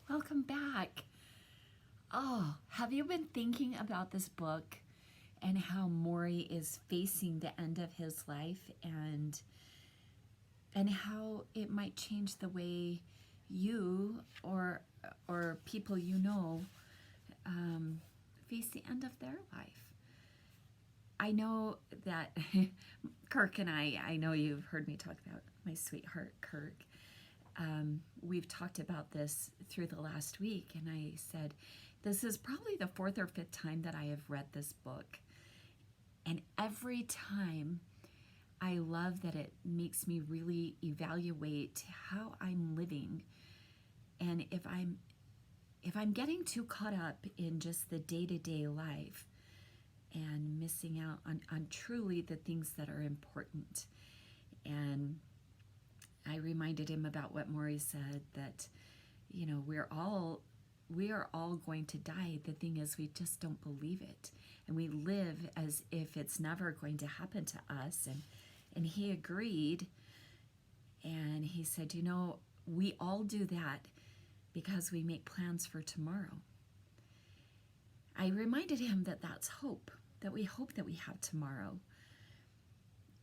Welcome back. Oh, have you been thinking about this book and how Morrie is facing the end of his life and how it might change the way you or people you know face the end of their life? I know that Kirk and I know you've heard me talk about my sweetheart Kirk. We've talked about this through the last week, and I said, this is probably the fourth or fifth time that I have read this book. And every time I love that it makes me really evaluate how I'm living. And if I'm getting too caught up in just the day-to-day life and missing out on truly the things that are important. And I reminded him about what Morrie said, that, you know, we are all going to die. The thing is, we just don't believe it. And we live as if it's never going to happen to us. And he agreed. And he said, you know, we all do that because we make plans for tomorrow. I reminded him that that's hope, that we hope that we have tomorrow.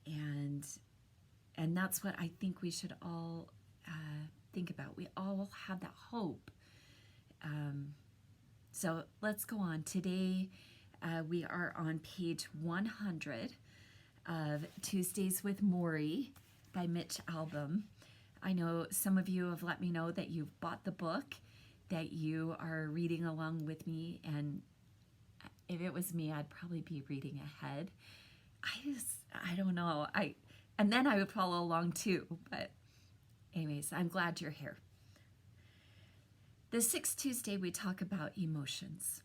And that's what I think we should all think about. We all have that hope. So let's go on. Today we are on page 100 of Tuesdays with Morrie by Mitch Albom. I know some of you have let me know that you've bought the book, that you are reading along with me, and if it was me, I'd probably be reading ahead. I don't know. And then I would follow along too. But anyways, I'm glad you're here. The sixth Tuesday, we talk about emotions.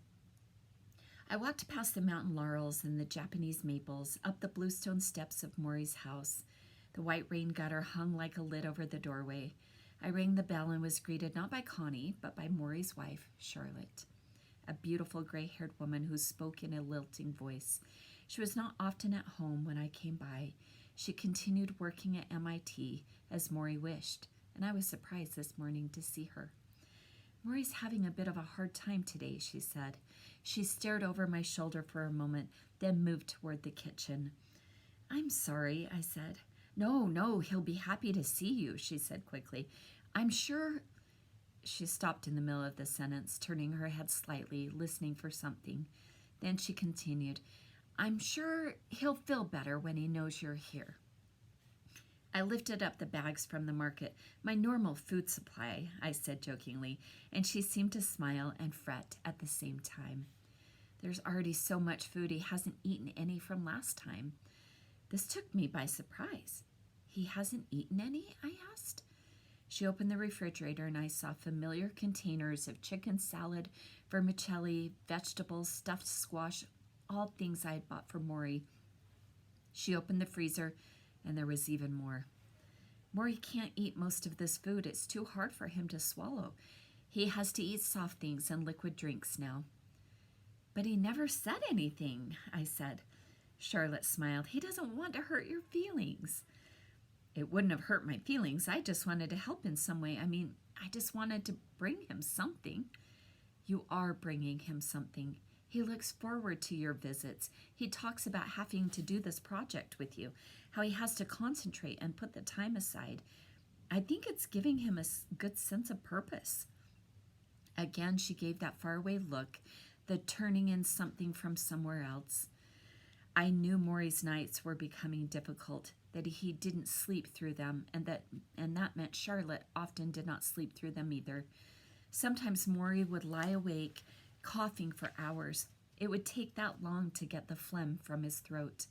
I walked past the mountain laurels and the Japanese maples, up the bluestone steps of Morrie's house. The white rain gutter hung like a lid over the doorway. I rang the bell and was greeted not by Connie, but by Morrie's wife, Charlotte, a beautiful gray-haired woman who spoke in a lilting voice. She was not often at home when I came by. She continued working at MIT, as Morrie wished, and I was surprised this morning to see her. Morrie's having a bit of a hard time today, she said. She stared over my shoulder for a moment, then moved toward the kitchen. I'm sorry, I said. No, he'll be happy to see you, she said quickly. I'm sure... She stopped in the middle of the sentence, turning her head slightly, listening for something. Then she continued, I'm sure he'll feel better when he knows you're here. I lifted up the bags from the market, my normal food supply, I said jokingly, and she seemed to smile and fret at the same time. There's already so much food, he hasn't eaten any from last time. This took me by surprise. He hasn't eaten any? I asked. She opened the refrigerator and I saw familiar containers of chicken salad, vermicelli, vegetables, stuffed squash, all things I had bought for Morrie. She opened the freezer and there was even more. Morrie can't eat most of this food. It's too hard for him to swallow. He has to eat soft things and liquid drinks now. But he never said anything, I said. Charlotte smiled. He doesn't want to hurt your feelings. It wouldn't have hurt my feelings. I just wanted to help in some way. I just wanted to bring him something. You are bringing him something. He looks forward to your visits. He talks about having to do this project with you, how he has to concentrate and put the time aside. I think it's giving him a good sense of purpose. Again, she gave that faraway look, the turning in something from somewhere else. I knew Morrie's nights were becoming difficult, that he didn't sleep through them, and that meant Charlotte often did not sleep through them either. Sometimes Morrie would lie awake, coughing for hours. It would take that long to get the phlegm from his throat.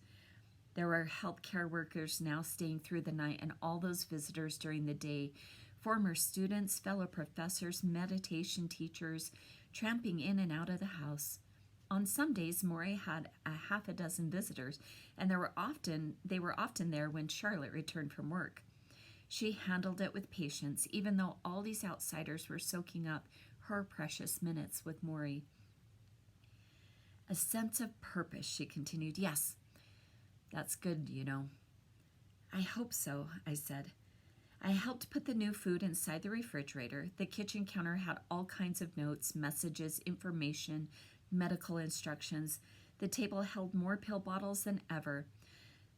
There were healthcare workers now staying through the night and all those visitors during the day, former students, fellow professors, meditation teachers, tramping in and out of the house. On some days, Morrie had a half a dozen visitors, and they were often there when Charlotte returned from work. She handled it with patience, even though all these outsiders were soaking up her precious minutes with Morrie. A sense of purpose, she continued. Yes, that's good, you know. I hope so, I said. I helped put the new food inside the refrigerator. The kitchen counter had all kinds of notes, messages, information, medical instructions. The table held more pill bottles than ever.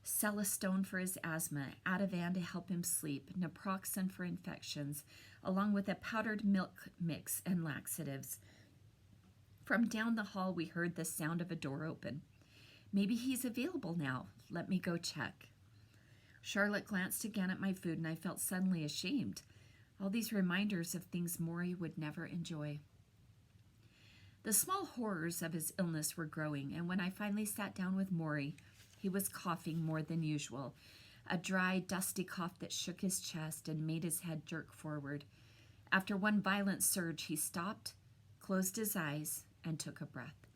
Celestone for his asthma, Ativan to help him sleep, naproxen for infections, along with a powdered milk mix and laxatives. From down the hall, we heard the sound of a door open. Maybe he's available now. Let me go check. Charlotte glanced again at my food, and I felt suddenly ashamed. All these reminders of things Morrie would never enjoy. The small horrors of his illness were growing, and when I finally sat down with Morrie, he was coughing more than usual, a dry, dusty cough that shook his chest and made his head jerk forward. After one violent surge, he stopped, closed his eyes, and took a breath.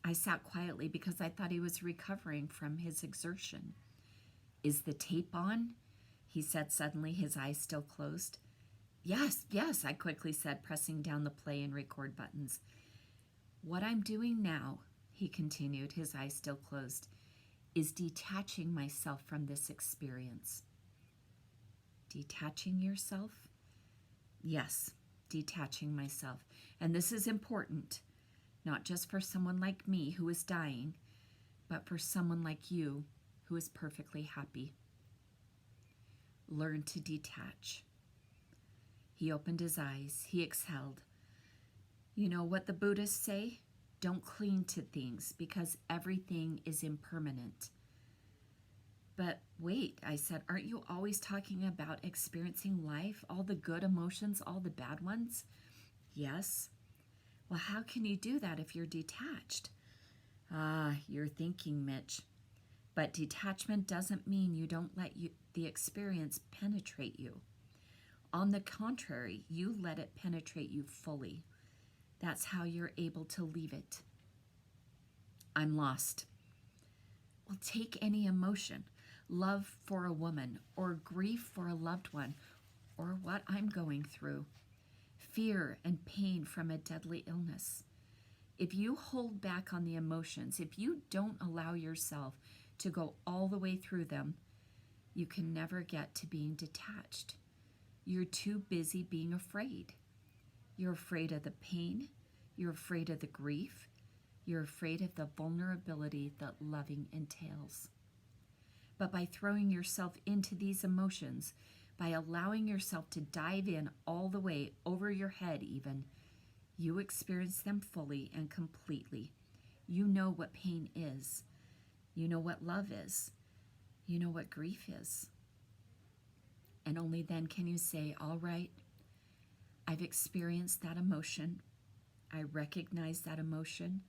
I sat quietly because I thought he was recovering from his exertion. Is the tape on? He said suddenly, his eyes still closed. Yes, I quickly said, pressing down the play and record buttons. What I'm doing now, he continued, his eyes still closed, is detaching myself from this experience. Detaching yourself? Yes, detaching myself. And this is important, not just for someone like me who is dying, but for someone like you who is perfectly happy. Learn to detach. He opened his eyes. He exhaled. You know what the Buddhists say? Don't cling to things because everything is impermanent. But wait, I said, aren't you always talking about experiencing life, all the good emotions, all the bad ones? Yes. Well, how can you do that if you're detached? Ah, you're thinking, Mitch. But detachment doesn't mean you don't let the experience penetrate you. On the contrary, you let it penetrate you fully. That's how you're able to leave it. I'm lost. Well, take any emotion, love for a woman, or grief for a loved one, or what I'm going through, fear and pain from a deadly illness. If you hold back on the emotions, if you don't allow yourself to go all the way through them, you can never get to being detached. You're too busy being afraid. You're afraid of the pain. You're afraid of the grief. You're afraid of the vulnerability that loving entails. But by throwing yourself into these emotions, by allowing yourself to dive in all the way over your head even, you experience them fully and completely. You know what pain is. You know what love is. You know what grief is. And only then can you say, all right, I've experienced that emotion. I recognize that emotion.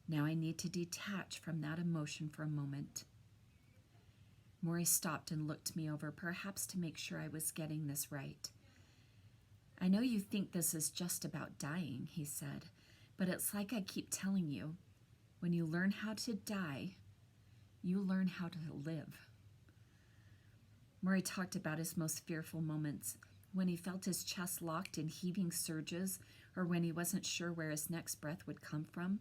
Now I need to detach from that emotion for a moment. Morrie stopped and looked me over, perhaps to make sure I was getting this right. I know you think this is just about dying, he said, but it's like I keep telling you, when you learn how to die, you learn how to live. Morrie talked about his most fearful moments, when he felt his chest locked in heaving surges, or when he wasn't sure where his next breath would come from.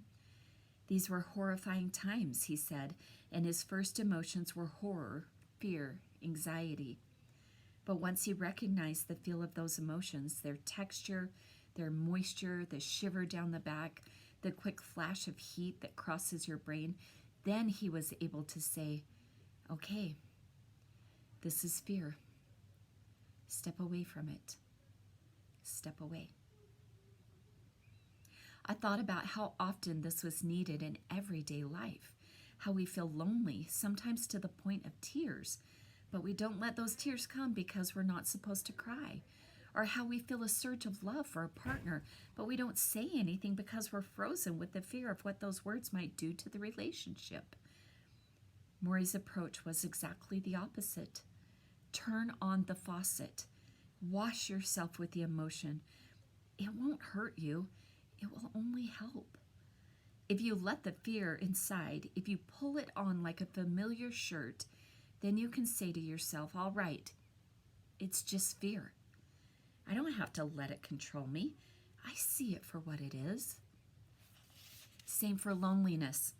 These were horrifying times, he said, and his first emotions were horror, fear, anxiety. But once he recognized the feel of those emotions, their texture, their moisture, the shiver down the back, the quick flash of heat that crosses your brain, then he was able to say, okay, this is fear. Step away from it. Step away. I thought about how often this was needed in everyday life, how we feel lonely, sometimes to the point of tears, but we don't let those tears come because we're not supposed to cry, or how we feel a surge of love for a partner, but we don't say anything because we're frozen with the fear of what those words might do to the relationship. Morrie's approach was exactly the opposite. Turn on the faucet. Wash yourself with the emotion. It won't hurt you. It will only help. If you let the fear inside, if you pull it on like a familiar shirt, then you can say to yourself, all right, it's just fear. I don't have to let it control me. I see it for what it is. Same for loneliness.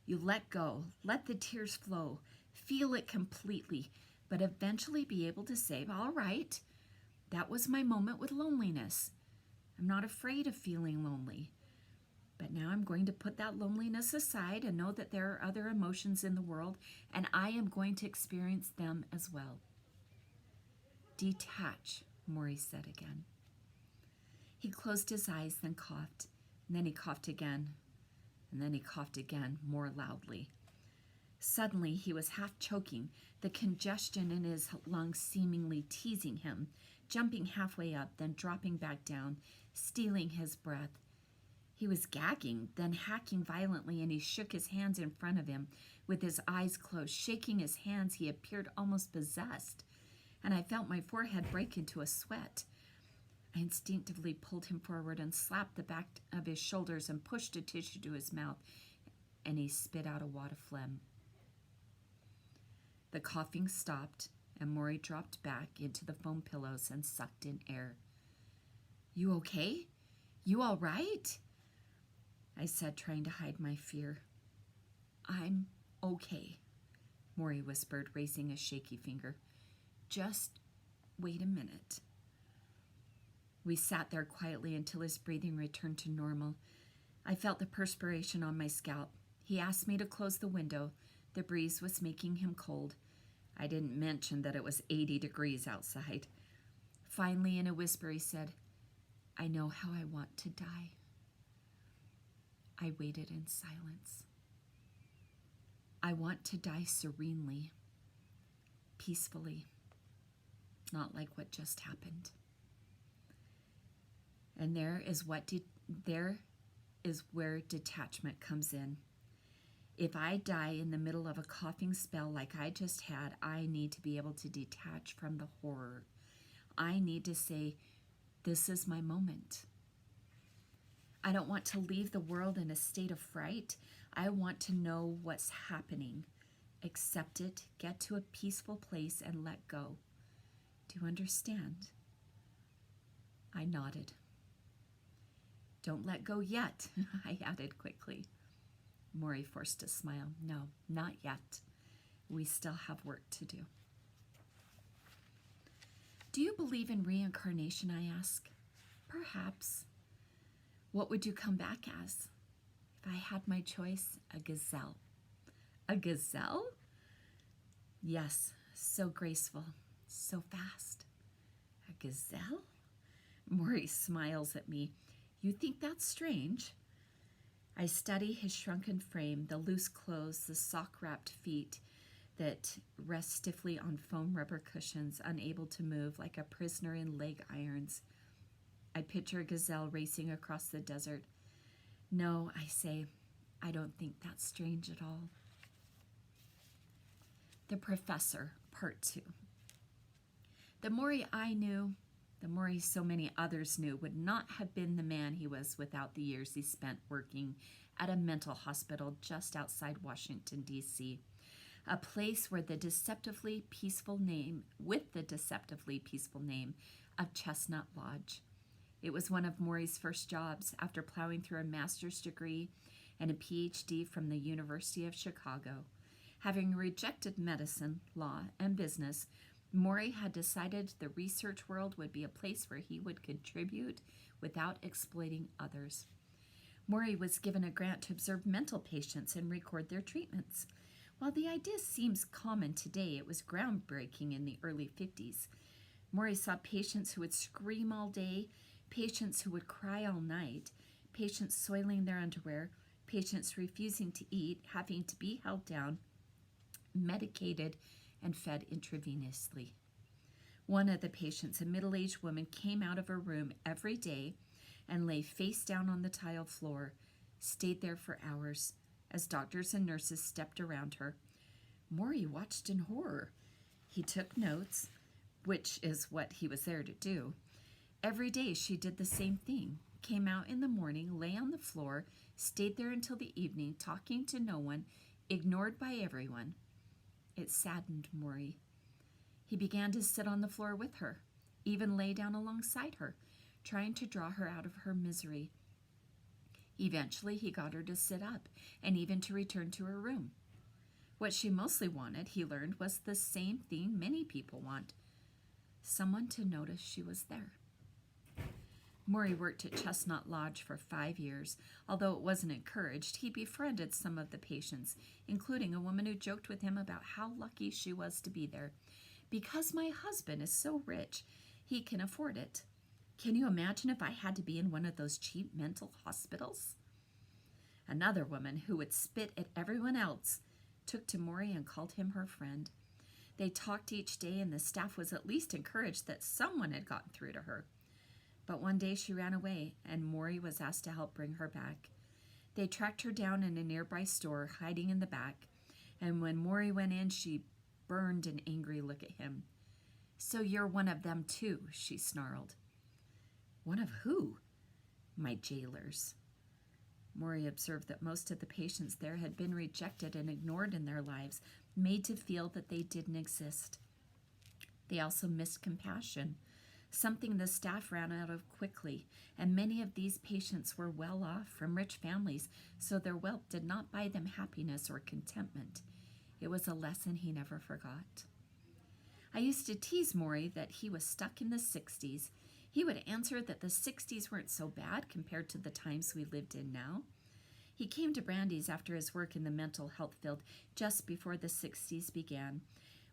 You let go, let the tears flow, feel it completely. but eventually be able to say, all right, that was my moment with loneliness. I'm not afraid of feeling lonely. But now I'm going to put that loneliness aside and know that there are other emotions in the world, and I am going to experience them as well. Detach, Morrie said again. He closed his eyes, then coughed, and then he coughed again, and then he coughed again, more loudly. Suddenly, he was half choking, the congestion in his lungs seemingly teasing him, jumping halfway up, then dropping back down, stealing his breath. He was gagging, then hacking violently, and he shook his hands in front of him. With his eyes closed, shaking his hands, he appeared almost possessed, and I felt my forehead break into a sweat. I instinctively pulled him forward and slapped the back of his shoulders and pushed a tissue to his mouth, and he spit out a wad of phlegm. The coughing stopped, and Morrie dropped back into the foam pillows and sucked in air. You okay? You all right? I said, trying to hide my fear. I'm okay, Morrie whispered, raising a shaky finger. Just wait a minute. We sat there quietly until his breathing returned to normal. I felt the perspiration on my scalp. He asked me to close the window. The breeze was making him cold. I didn't mention that it was 80 degrees outside. Finally, in a whisper, he said, I know how I want to die. I waited in silence. I want to die serenely, peacefully, not like what just happened. And there is where detachment comes in. If I die in the middle of a coughing spell like I just had, I need to be able to detach from the horror. I need to say, this is my moment. I don't want to leave the world in a state of fright. I want to know what's happening. Accept it, get to a peaceful place, and let go. Do you understand? I nodded. Don't let go yet, I added quickly. Morrie forced a smile. No, not yet. We still have work to do. Do you believe in reincarnation, I ask? Perhaps. What would you come back as? If I had my choice, a gazelle. A gazelle? Yes, so graceful, so fast. A gazelle? Morrie smiles at me. You think that's strange? I study his shrunken frame, the loose clothes, the sock-wrapped feet that rest stiffly on foam rubber cushions, unable to move like a prisoner in leg irons. I picture a gazelle racing across the desert. No, I say, I don't think that's strange at all. The Professor, Part 2. The Morrie I knew, the Morrie so many others knew, would not have been the man he was without the years he spent working at a mental hospital just outside Washington, D.C., a place where the deceptively peaceful name of Chestnut Lodge. It was one of Morrie's first jobs after plowing through a master's degree and a PhD from the University of Chicago. Having rejected medicine, law, and business, Morrie had decided the research world would be a place where he would contribute without exploiting others. Morrie was given a grant to observe mental patients and record their treatments. While the idea seems common today, it was groundbreaking in the early 50s. Morrie saw patients who would scream all day, patients who would cry all night, patients soiling their underwear, patients refusing to eat, having to be held down, medicated, and fed intravenously. One of the patients, a middle-aged woman, came out of her room every day and lay face down on the tile floor, stayed there for hours as doctors and nurses stepped around her. Morrie watched in horror. He took notes, which is what he was there to do. Every day she did the same thing, came out in the morning, lay on the floor, stayed there until the evening, talking to no one, ignored by everyone. It saddened Morrie. He began to sit on the floor with her, even lay down alongside her, trying to draw her out of her misery. Eventually, he got her to sit up and even to return to her room. What she mostly wanted, he learned, was the same thing many people want: someone to notice she was there. Morrie worked at Chestnut Lodge for 5 years. Although it wasn't encouraged, he befriended some of the patients, including a woman who joked with him about how lucky she was to be there. "Because my husband is so rich, he can afford it. Can you imagine if I had to be in one of those cheap mental hospitals?" Another woman, who would spit at everyone else, took to Morrie and called him her friend. They talked each day, and the staff was at least encouraged that someone had gotten through to her. But one day she ran away, and Morrie was asked to help bring her back. They tracked her down in a nearby store, hiding in the back, and when Morrie went in, she burned an angry look at him. "So you're one of them too," she snarled. "One of who?" "My jailers." Morrie observed that most of the patients there had been rejected and ignored in their lives, made to feel that they didn't exist. They also missed compassion, something the staff ran out of quickly, and many of these patients were well off from rich families, so their wealth did not buy them happiness or contentment. It was a lesson he never forgot. I used to tease Morrie that he was stuck in the 60s. He would answer that the 60s weren't so bad compared to the times we lived in now. He came to Brandeis after his work in the mental health field just before the 60s began.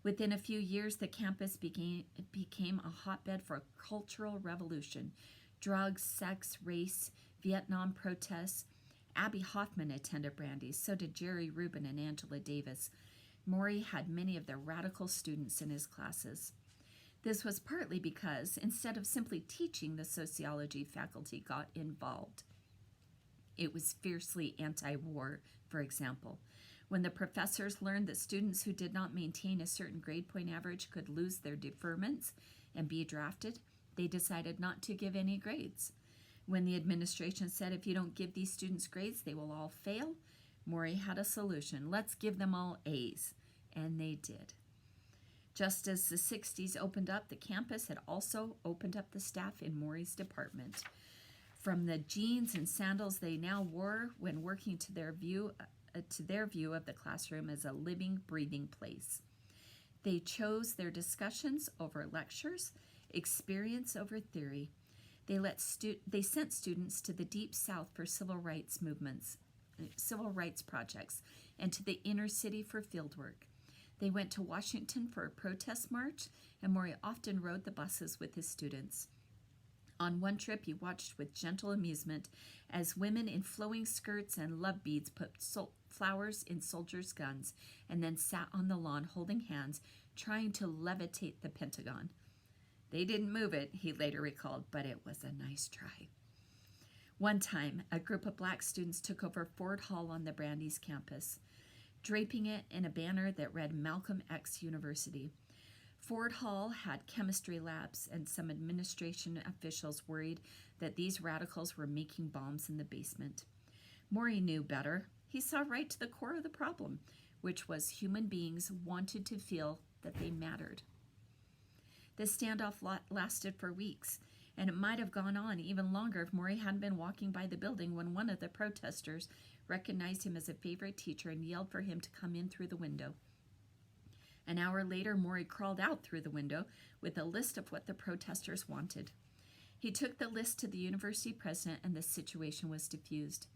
Within a few years, the campus became a hotbed for a cultural revolution. Drugs, sex, race, Vietnam protests. Abby Hoffman attended Brandeis, so did Jerry Rubin and Angela Davis. Morrie had many of the radical students in his classes. This was partly because, instead of simply teaching, the sociology faculty got involved. It was fiercely anti-war, for example. When the professors learned that students who did not maintain a certain grade point average could lose their deferments and be drafted, they decided not to give any grades. When the administration said, "If you don't give these students grades, they will all fail," Morrie had a solution: "Let's give them all A's." And they did. Just as the 60s opened up, the campus had also opened up the staff in Morrie's department. From the jeans and sandals they now wore when working to their view of the classroom as a living, breathing place. They chose their discussions over lectures, experience over theory. They sent students to the Deep South for civil rights projects, and to the inner city for fieldwork. They went to Washington for a protest march, and Morrie often rode the buses with his students. On one trip, he watched with gentle amusement as women in flowing skirts and love beads put flowers in soldiers' guns and then sat on the lawn holding hands, trying to levitate the Pentagon. "They didn't move it," he later recalled, "but it was a nice try." One time, a group of black students took over Ford Hall on the Brandeis campus, draping it in a banner that read Malcolm X University. Ford Hall had chemistry labs, and some administration officials worried that these radicals were making bombs in the basement. Morrie knew better. He saw right to the core of the problem, which was human beings wanted to feel that they mattered. The standoff lasted for weeks, and it might have gone on even longer if Morrie hadn't been walking by the building when one of the protesters recognized him as a favorite teacher and yelled for him to come in through the window. An hour later, Morrie crawled out through the window with a list of what the protesters wanted. He took the list to the university president, and the situation was diffused.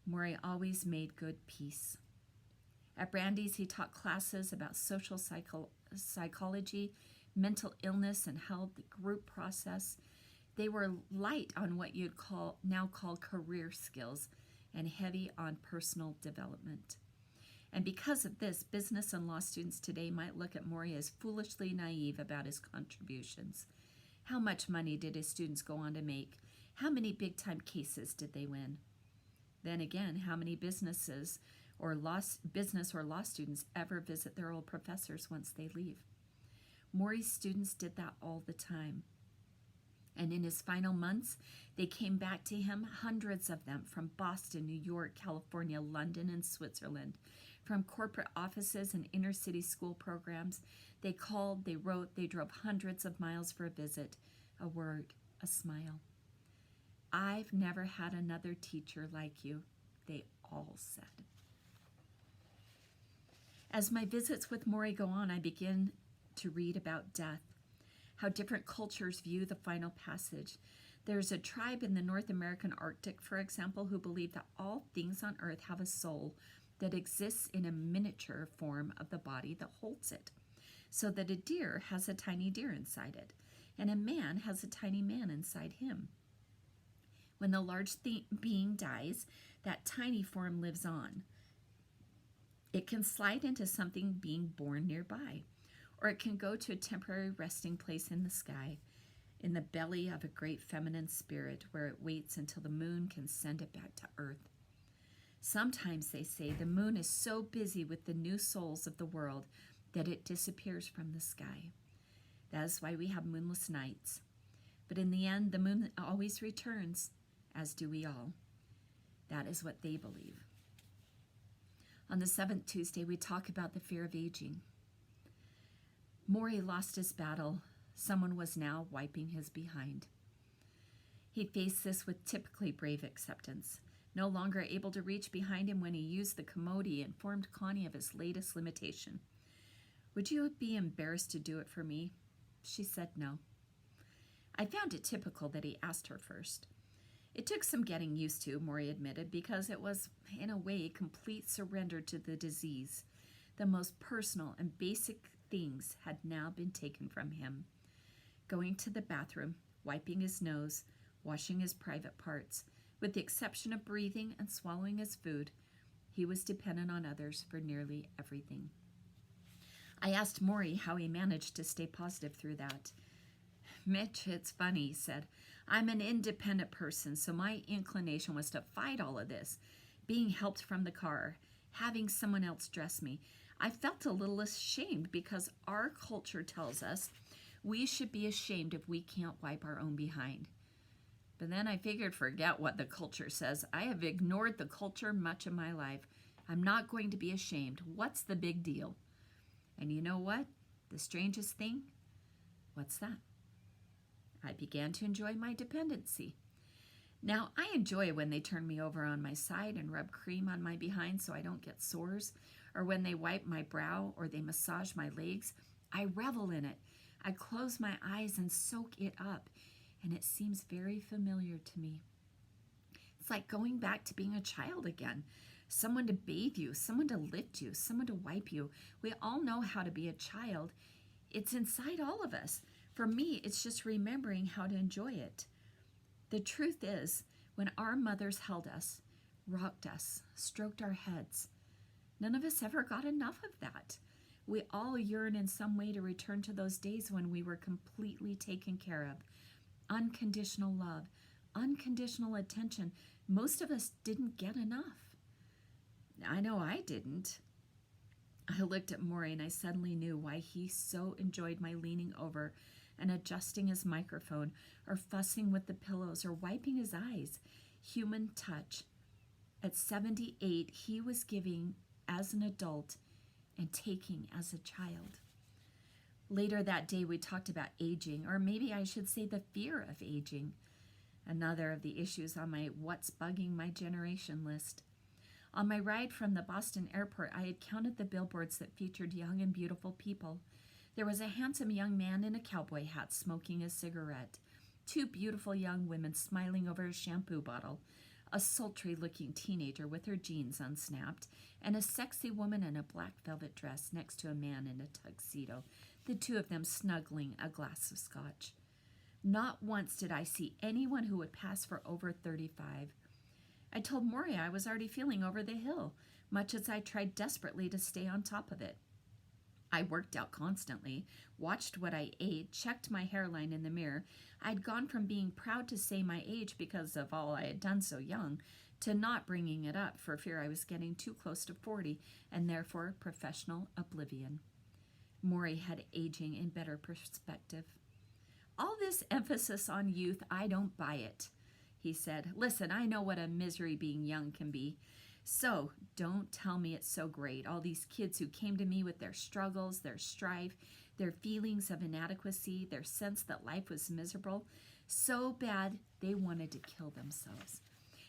Morrie always made good peace. At Brandeis, he taught classes about social psychology, mental illness, and held the group process. They were light on what you'd now call career skills and heavy on personal development. And because of this, business and law students today might look at Morrie as foolishly naive about his contributions. How much money did his students go on to make? How many big-time cases did they win? Then again, how many business or law students ever visit their old professors once they leave? Morrie's students did that all the time. And in his final months, they came back to him, hundreds of them, from Boston, New York, California, London, and Switzerland. From corporate offices and inner city school programs, they called, they wrote, they drove hundreds of miles for a visit, a word, a smile. "I've never had another teacher like you," they all said. As my visits with Morrie go on, I begin to read about death, how different cultures view the final passage. There's a tribe in the North American Arctic, for example, who believe that all things on earth have a soul that exists in a miniature form of the body that holds it, so that a deer has a tiny deer inside it, and a man has a tiny man inside him. When the large being dies, that tiny form lives on. It can slide into something being born nearby, or it can go to a temporary resting place in the sky, in the belly of a great feminine spirit, where it waits until the moon can send it back to earth. Sometimes, they say, the moon is so busy with the new souls of the world that it disappears from the sky. That is why we have moonless nights. But in the end, the moon always returns, as do we all. That is what they believe. On the 7th Tuesday, we talk about the fear of aging. Morrie lost his battle. Someone was now wiping his behind. He faced this with typically brave acceptance. No longer able to reach behind him when he used the commode, he informed Connie of his latest limitation. "Would you be embarrassed to do it for me?" She said no. I found it typical that he asked her first. It took some getting used to, Morrie admitted, because it was, in a way, complete surrender to the disease. The most personal and basic things had now been taken from him. Going to the bathroom, wiping his nose, washing his private parts, with the exception of breathing and swallowing his food, he was dependent on others for nearly everything. I asked Morrie how he managed to stay positive through that. "Mitch, it's funny," he said. "I'm an independent person, so my inclination was to fight all of this. Being helped from the car, having someone else dress me. I felt a little ashamed because our culture tells us we should be ashamed if we can't wipe our own behind. But then I figured, forget what the culture says. I have ignored the culture much of my life. I'm not going to be ashamed. What's the big deal?" And you know what? The strangest thing? What's that? I began to enjoy my dependency. Now, I enjoy when they turn me over on my side and rub cream on my behind so I don't get sores, or when they wipe my brow or they massage my legs. I revel in it. I close my eyes and soak it up, and it seems very familiar to me. It's like going back to being a child again. Someone to bathe you, someone to lift you, someone to wipe you. We all know how to be a child. It's inside all of us. For me, it's just remembering how to enjoy it. The truth is, when our mothers held us, rocked us, stroked our heads, none of us ever got enough of that. We all yearn in some way to return to those days when we were completely taken care of. Unconditional love, unconditional attention. Most of us didn't get enough. I know I didn't. I looked at Morrie and I suddenly knew why he so enjoyed my leaning over and adjusting his microphone, or fussing with the pillows, or wiping his eyes. Human touch. At 78, he was giving as an adult and taking as a child. Later that day, we talked about aging, or maybe I should say the fear of aging, another of the issues on my what's bugging my generation list. On my ride from the Boston airport, I had counted the billboards that featured young and beautiful people. There was a handsome young man in a cowboy hat smoking a cigarette, 2 beautiful young women smiling over a shampoo bottle, a sultry-looking teenager with her jeans unsnapped, and a sexy woman in a black velvet dress next to a man in a tuxedo, the 2 of them snuggling a glass of scotch. Not once did I see anyone who would pass for over 35. I told Morrie I was already feeling over the hill, much as I tried desperately to stay on top of it. I worked out constantly, watched what I ate, checked my hairline in the mirror. I'd gone from being proud to say my age because of all I had done so young, to not bringing it up for fear I was getting too close to 40, and therefore professional oblivion. Morrie had aging in better perspective. "All this emphasis on youth, I don't buy it," he said. "Listen, I know what a misery being young can be. So don't tell me it's so great. All these kids who came to me with their struggles, their strife, their feelings of inadequacy, their sense that life was miserable, so bad they wanted to kill themselves.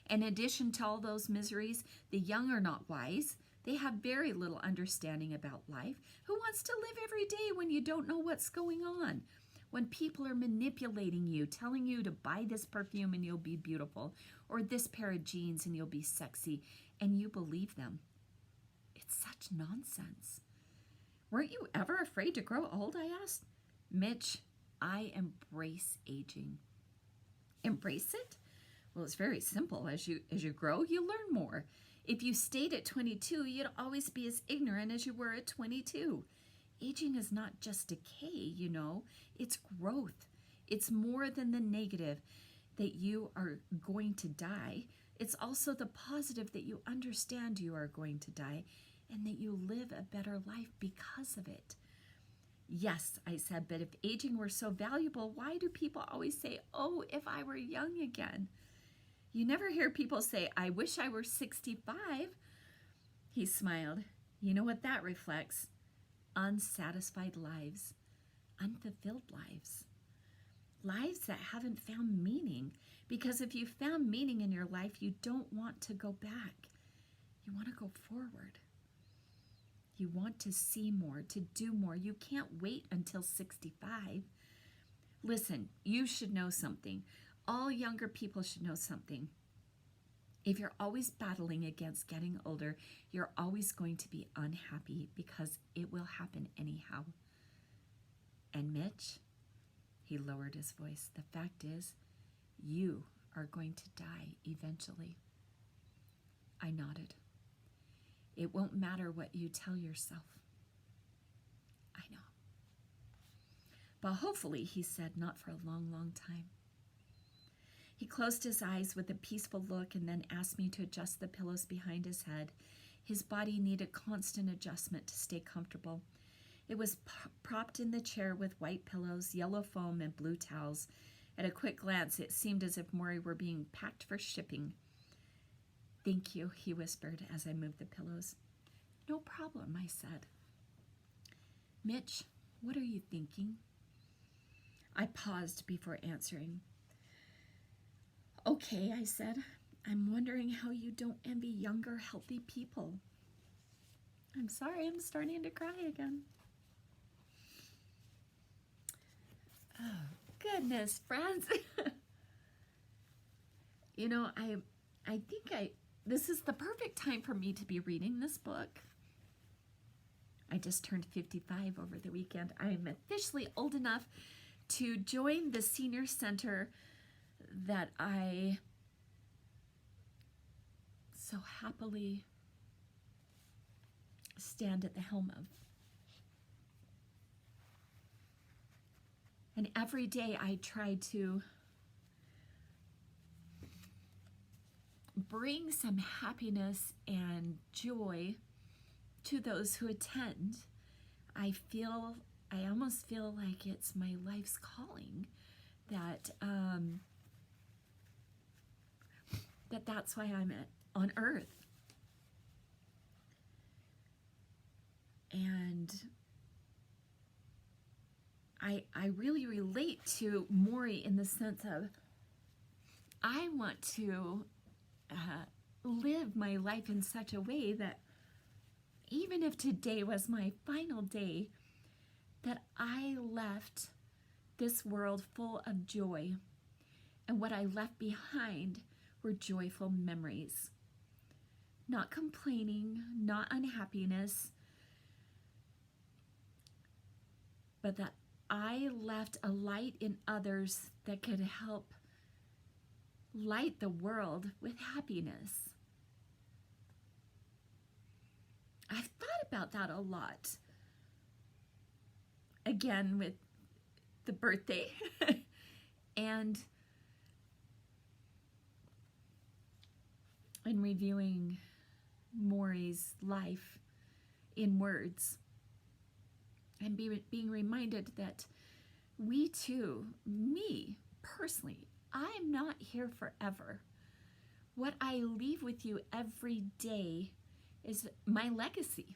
In addition to all those miseries, the young are not wise. They have very little understanding about life. Who wants to live every day when you don't know what's going on? When people are manipulating you, telling you to buy this perfume and you'll be beautiful, or this pair of jeans and you'll be sexy, and you believe them. It's such nonsense. Weren't you ever afraid to grow old? I asked. Mitch, I embrace aging. Embrace it? Well, it's very simple. As you grow, you learn more. If you stayed at 22, you'd always be as ignorant as you were at 22. Aging is not just decay, you know. It's growth. It's more than the negative that you are going to die. It's also the positive that you understand you are going to die and that you live a better life because of it. Yes, I said, but if aging were so valuable, why do people always say, oh, if I were young again? You never hear people say, I wish I were 65. He smiled. You know what that reflects? Unsatisfied lives, unfulfilled lives. Lives that haven't found meaning. Because if you found meaning in your life, you don't want to go back. You want to go forward. You want to see more, to do more. You can't wait until 65. Listen, you should know something. All younger people should know something. If you're always battling against getting older, you're always going to be unhappy because it will happen anyhow. And Mitch, he lowered his voice, the fact is, you are going to die eventually. I nodded. It won't matter what you tell yourself. I know. But hopefully, he said, not for a long, long time. He closed his eyes with a peaceful look and then asked me to adjust the pillows behind his head. His body needed constant adjustment to stay comfortable. It was propped in the chair with white pillows, yellow foam, and blue towels. At a quick glance, it seemed as if Morrie were being packed for shipping. Thank you, he whispered as I moved the pillows. No problem, I said. Mitch, what are you thinking? I paused before answering. Okay, I said. I'm wondering how you don't envy younger, healthy people. I'm sorry, I'm starting to cry again. Oh, goodness, friends. You know, I think this is the perfect time for me to be reading this book. I just turned 55 over the weekend. I am officially old enough to join the senior center that I so happily stand at the helm of. And every day I try to bring some happiness and joy to those who attend. I almost feel like it's my life's calling, that's why I'm on earth. And I really relate to Morrie in the sense of I want to live my life in such a way that even if today was my final day, that I left this world full of joy. And what I left behind were joyful memories. Not complaining, not unhappiness, but that I left a light in others that could help light the world with happiness. I've thought about that a lot. Again, with the birthday and in reviewing Morrie's life in words and being reminded that we too, me personally, I'm not here forever. What I leave with you every day is my legacy.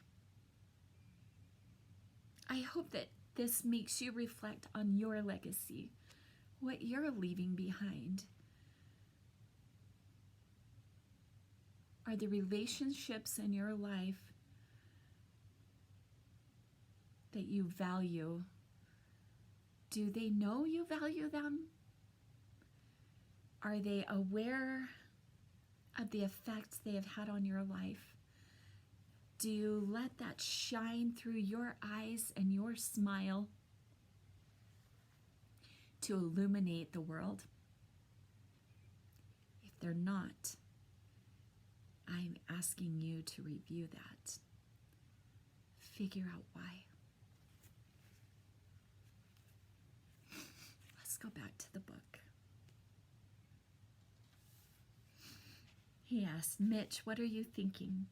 I hope that this makes you reflect on your legacy, what you're leaving behind. Are the relationships in your life that you value. Do they know you value them? Are they aware of the effects they have had on your life? Do you let that shine through your eyes and your smile to illuminate the world? If they're not, I'm asking you to review that. Figure out why. Let's go back to the book. He asked, Mitch, what are you thinking?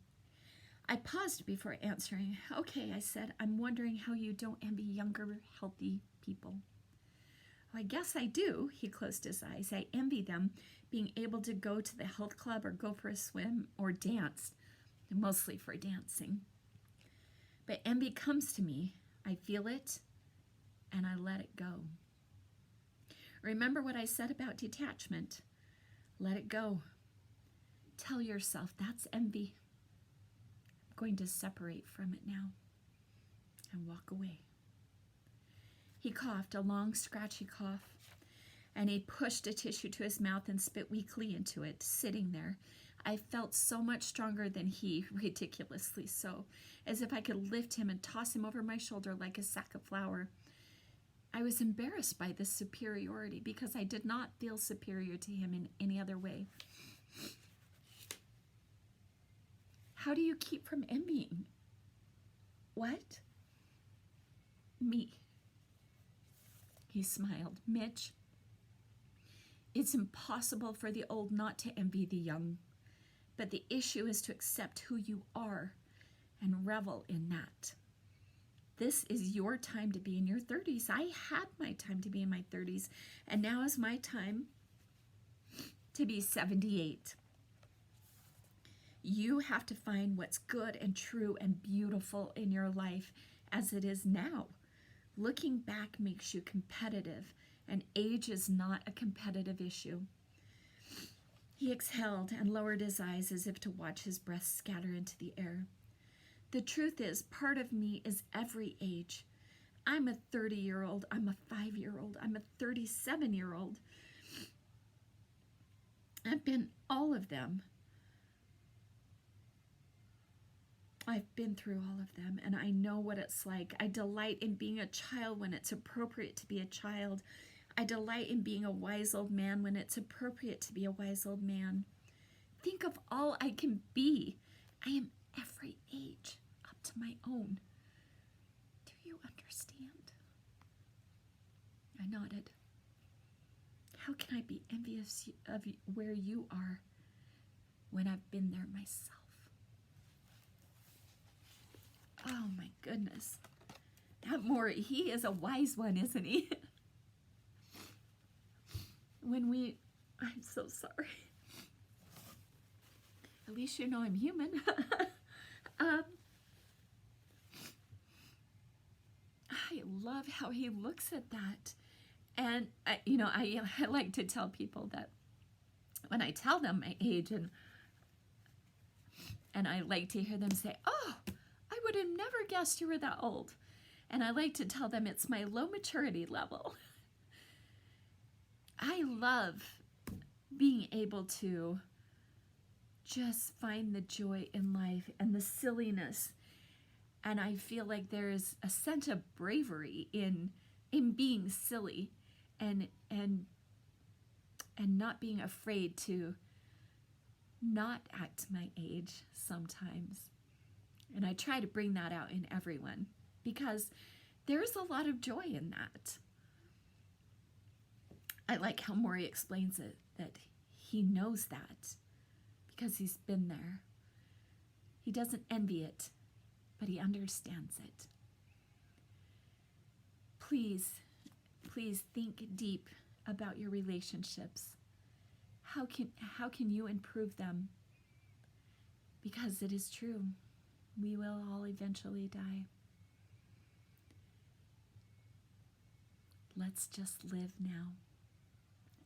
I paused before answering. Okay, I said, I'm wondering how you don't envy younger, healthy people. Well, I guess I do. He closed his eyes. I envy them being able to go to the health club or go for a swim or dance, mostly for dancing. But envy comes to me. I feel it and I let it go. Remember what I said about detachment. Let it go. Tell yourself that's envy. I'm going to separate from it now and walk away. He coughed, a long, scratchy cough, and he pushed a tissue to his mouth and spit weakly into it, sitting there. I felt so much stronger than he, ridiculously so, as if I could lift him and toss him over my shoulder like a sack of flour. I was embarrassed by this superiority because I did not feel superior to him in any other way. How do you keep from envying? What? Me. He smiled. Mitch, it's impossible for the old not to envy the young, but the issue is to accept who you are and revel in that. This is your time to be in your 30s. I had my time to be in my 30s, and now is my time to be 78. You have to find what's good and true and beautiful in your life as it is now. Looking back makes you competitive, and age is not a competitive issue. He exhaled and lowered his eyes as if to watch his breath scatter into the air. The truth is, part of me is every age. I'm a 30-year-old, I'm a 5-year-old, I'm a 37-year-old. I've been all of them. I've been through all of them, and I know what it's like. I delight in being a child when it's appropriate to be a child. I delight in being a wise old man when it's appropriate to be a wise old man. Think of all I can be. I am every age up to my own. Do you understand? I nodded. How can I be envious of where you are when I've been there myself? Oh my goodness. That Morrie, he is a wise one, isn't he? I'm so sorry. At least you know I'm human. I love how he looks at that. And, I like to tell people that when I tell them my age, and I like to hear them say, oh, I would have never guessed you were that old. And I like to tell them it's my low maturity level. I love being able to just find the joy in life and the silliness. And I feel like there's a sense of bravery in being silly and not being afraid to not act my age sometimes. And I try to bring that out in everyone because there's a lot of joy in that. I like how Morrie explains it, that he knows that because he's been there. He doesn't envy it, but he understands it. Please think deep about your relationships. How can you improve them? Because it is true. We will all eventually die. Let's just live now.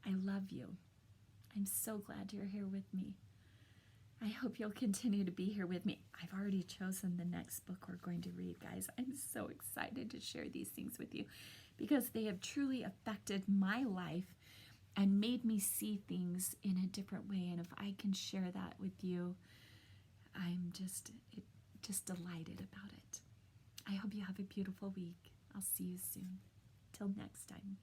I love you. I'm so glad you're here with me. I hope you'll continue to be here with me. I've already chosen the next book we're going to read, guys. I'm so excited to share these things with you because they have truly affected my life and made me see things in a different way. And if I can share that with you, I'm just delighted about it. I hope you have a beautiful week. I'll see you soon. Till next time.